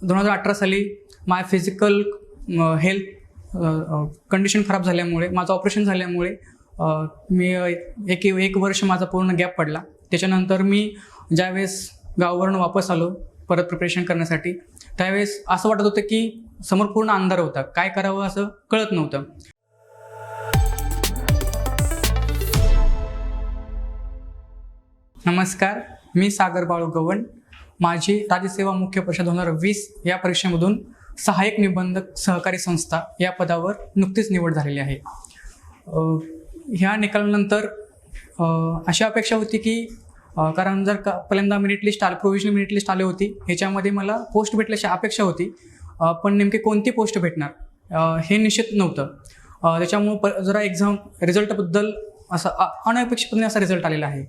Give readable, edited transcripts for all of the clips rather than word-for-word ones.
2018 साली माझ्या physical health condition खराब झाल्यामुळे, माझं ऑपरेशन झाल्यामुळे मी एक वर्ष माझा पूर्ण गॅप पडला. त्याच्यानंतर मी ज्यावेळेस गावावरून वापस आलो परत प्रिपरेशन करण्यासाठी, त्यावेळेस असं वाटत होतं की समोर पूर्ण अंधार होता, काय करावं असं कळत नव्हतं. नमस्कार, मी सागर बाळू गवण. माझी राज्यसेवा मुख्य परीक्षा 2020 या परीक्षेमधून सहाय्यक निबंधक सहकारी संस्था या पदावर नुकतीच निवड झालेली आहे. ह्या निकालानंतर अशी अपेक्षा होती की कारण जर पहिल्यांदा प्रोव्हिजनल मेरिट लिस्ट आली होती, ह्याच्यामध्ये मला पोस्ट भेटल्याची अपेक्षा होती, पण नेमकी कोणती पोस्ट भेटणार हे निश्चित नव्हतं. त्याच्यामुळं जरा एक्झाम रिझल्टबद्दल असा अनपेक्षितपणे असा रिझल्ट आलेला आहे.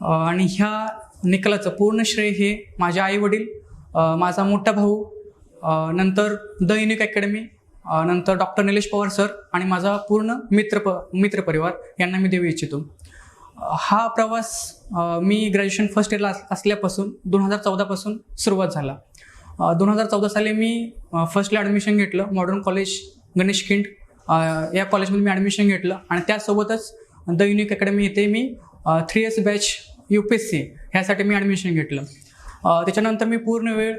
आणि ह्या निकालाचं पूर्ण श्रेय हे माझे आईवडील, माझा मोठा भाऊ, नंतर द युनिक अकॅडमी, नंतर डॉक्टर निलेश पवार सर आणि माझा पूर्ण मित्रपरिवार यांना मी देऊ इच्छितो. हा प्रवास मी ग्रॅज्युएशन फर्स्ट इयरला असल्यापासून 2014 पासून सुरुवात झाला. 2014 साली मी फर्स्टला ॲडमिशन घेतलं मॉडर्न कॉलेज गणेश खिंड या कॉलेजमध्ये मी ॲडमिशन घेतलं आणि त्यासोबतच द युनिक अकॅडमी येथे मी 3 years बॅच UPSC ह्यासाठी मी ॲडमिशन घेतलं. त्याच्यानंतर मी पूर्ण वेळ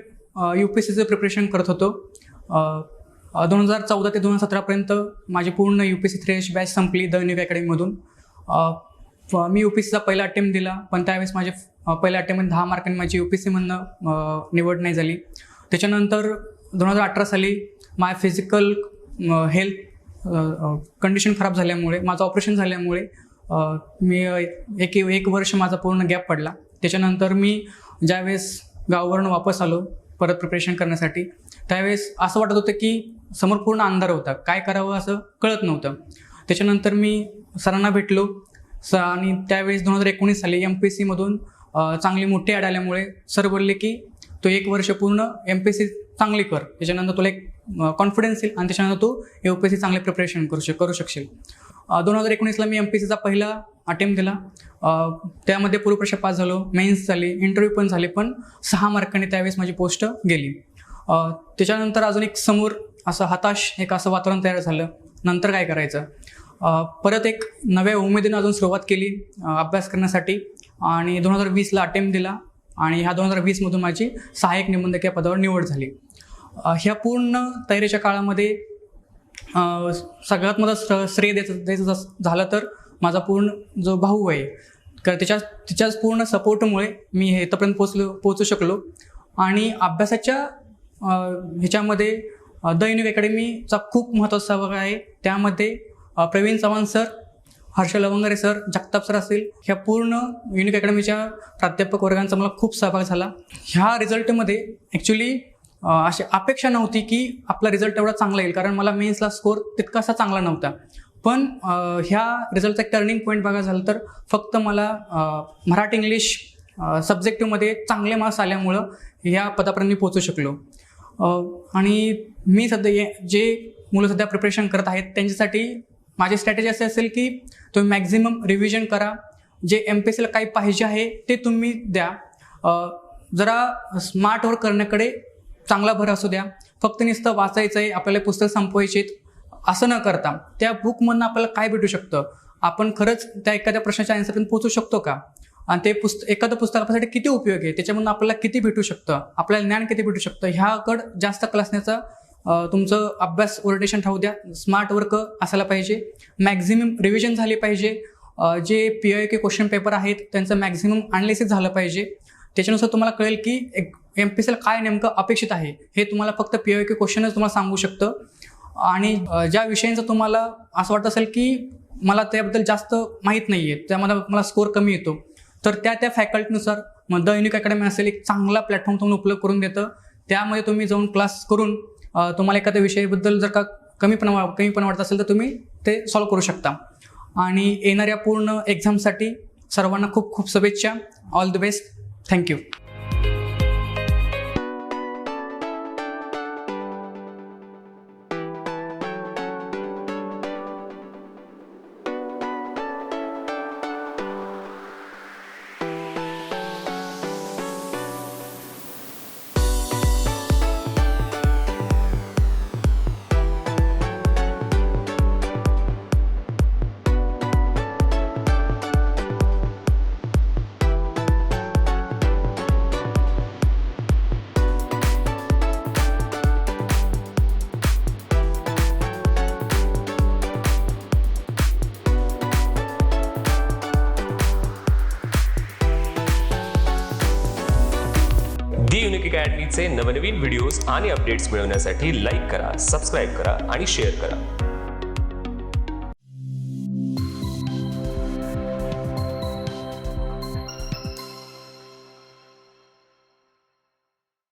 UPSCचं प्रिपरेशन करत होतो. 2014 ते 2017पर्यंत माझी पूर्ण UPSC 3 years बॅच संपली द युनिक अकॅडमीमधून. मी UPSCचा पहिला अटेम्प्ट दिला, पण त्यावेळेस माझे पहिल्या अटेम्प्टमध्ये 10 मार्कांनी माझी UPSCमधनं निवड नाही झाली. त्याच्यानंतर 2018 साली माझ्या फिजिकल हेल्थ कंडिशन खराब झाल्यामुळे, माझं ऑपरेशन झाल्यामुळे मी एक वर्ष माझा पूर्ण गॅप पडला. त्याच्यानंतर मी ज्यावेळेस गावावरून वापस आलो परत प्रिपरेशन करण्यासाठी, त्यावेळेस असं वाटत होतं की समोर पूर्ण अंधार होता, काय करावं असं कळत नव्हतं. त्याच्यानंतर मी सरांना भेटलो आणि त्यावेळेस 2019 साली MPSCमधून चांगली मोठी ॲड आल्यामुळे सर बोलले की तो 1 वर्ष पूर्ण MPSC चांगली कर, त्याच्यानंतर तुला एक कॉन्फिडन्स येईल आणि त्याच्यानंतर तू UPSC चांगले प्रिपरेशन करू शकशील. 2019ला मी MPSCचा पहिला अटेम्प्ट दिला. त्यामध्ये पूर्वपरीक्षा पास झालो, मेन्स झाली, इंटरव्ह्यू पण झाले, पण 6 मार्कांनी त्यावेळेस माझी पोस्ट गेली. त्याच्यानंतर अजून एक समोर असं हताश असं वातावरण तयार झालं. नंतर काय करायचं, परत एक नव्या उमेदीनं अजून सुरुवात केली अभ्यास करण्यासाठी आणि 2020ला अटेम्प्ट दिला आणि ह्या 2020मधून माझी सहाय्यक निबंधक या पदावर निवड झाली. ह्या पूर्ण तयारीच्या काळामध्ये सगळ्यात मला श्रेय द्यायचं झालं तर माझा पूर्ण जो भाऊ आहे, त्याच्याच पूर्ण सपोर्टमुळे मी हे इथंपर्यंत पोचू शकलो. आणि अभ्यासाच्या ह्याच्यामध्ये द युनिक अकॅडमीचा खूप महत्त्वाचा सहभाग आहे. त्यामध्ये Praveen Chavan sir, Harsh Lavangare sir, Jagtap sir असतील, ह्या पूर्ण युनिक अकॅडमीच्या प्राध्यापक वर्गांचा मला खूप सहभाग झाला. ह्या रिझल्टमध्ये ॲक्च्युली अशी अपेक्षा नव्हती की आपला रिझल्ट एवढा चांगला येईल, कारण मला मेन्सला स्कोर तितकासा चांगला नव्हता. पण ह्या रिझल्टचा एक टर्निंग पॉईंट बघायला झालं तर फक्त मला मराठी इंग्लिश सब्जेक्टिव्हमध्ये चांगले मार्क्स आल्यामुळं ह्या पदापर्यंत मी पोचू शकलो. आणि मी सध्या जे मुलं सध्या प्रिपरेशन करत आहेत त्यांच्यासाठी माझी स्ट्रॅटेजी अशी असेल की तुम्ही मॅक्झिमम रिव्हिजन करा, जे MPSCला काही पाहिजे आहे ते तुम्ही द्या, जरा स्मार्ट वर्क करण्याकडे चांगला भर असू द्या. फक्त नुसतं वाचायचं आहे, आपल्याला पुस्तक संपवायचे असं न करता त्या बुकमधनं आपल्याला काय भेटू शकतं, आपण खरंच त्या एखाद्या प्रश्नाच्या आन्सरपर्यंत पोचू शकतो का, आणि ते एखादं पुस्तक आपल्यासाठी किती उपयोगी आहे, त्याच्यामधून आपल्याला किती भेटू शकतं, आपल्याला ज्ञान किती भेटू शकतं, ह्याकडं जास्त कल असण्याचा तुमचं अभ्यास ओरिएंटेशन राहू द्या. स्मार्ट वर्क असायला पाहिजे, मॅक्झिमम रिव्हिजन झाली पाहिजे, जे PIQ क्वेश्चन पेपर आहेत त्यांचं मॅक्झिमम अनालिसिस झालं पाहिजे. त्याच्यानुसार तुम्हाला कळेल की MPSCला काय नेमकं अपेक्षित आहे, हे तुम्हाला फक्त PIQ क्वेश्चनच तुम्हाला सांगू शकतं. आणि ज्या विषयांचं तुम्हाला असं वाटत असेल की मला त्याबद्दल जास्त माहीत नाही आहे, त्यामध्ये मला स्कोअर कमी येतो, तर त्या फॅकल्टीनुसार द युनिक अकॅडमी असेल एक चांगला प्लॅटफॉर्म तुम्हाला उपलब्ध करून देतं. त्यामध्ये तुम्ही जाऊन क्लास करून तुम्हाला एखाद्या विषयाबद्दल जर का कमीपणा वाटत असेल तर तुम्ही ते सॉल्व्ह करू शकता. आणि येणाऱ्या पूर्ण एक्झामसाठी सर्वांना खूप खूप शुभेच्छा. All the best. Thank you. Unique अकॅडमीचे नवनवीन व्हिडिओज आणि अपडेट्स मिळवण्यासाठी लाईक करा, सबस्क्राईब करा आणि शेअर करा.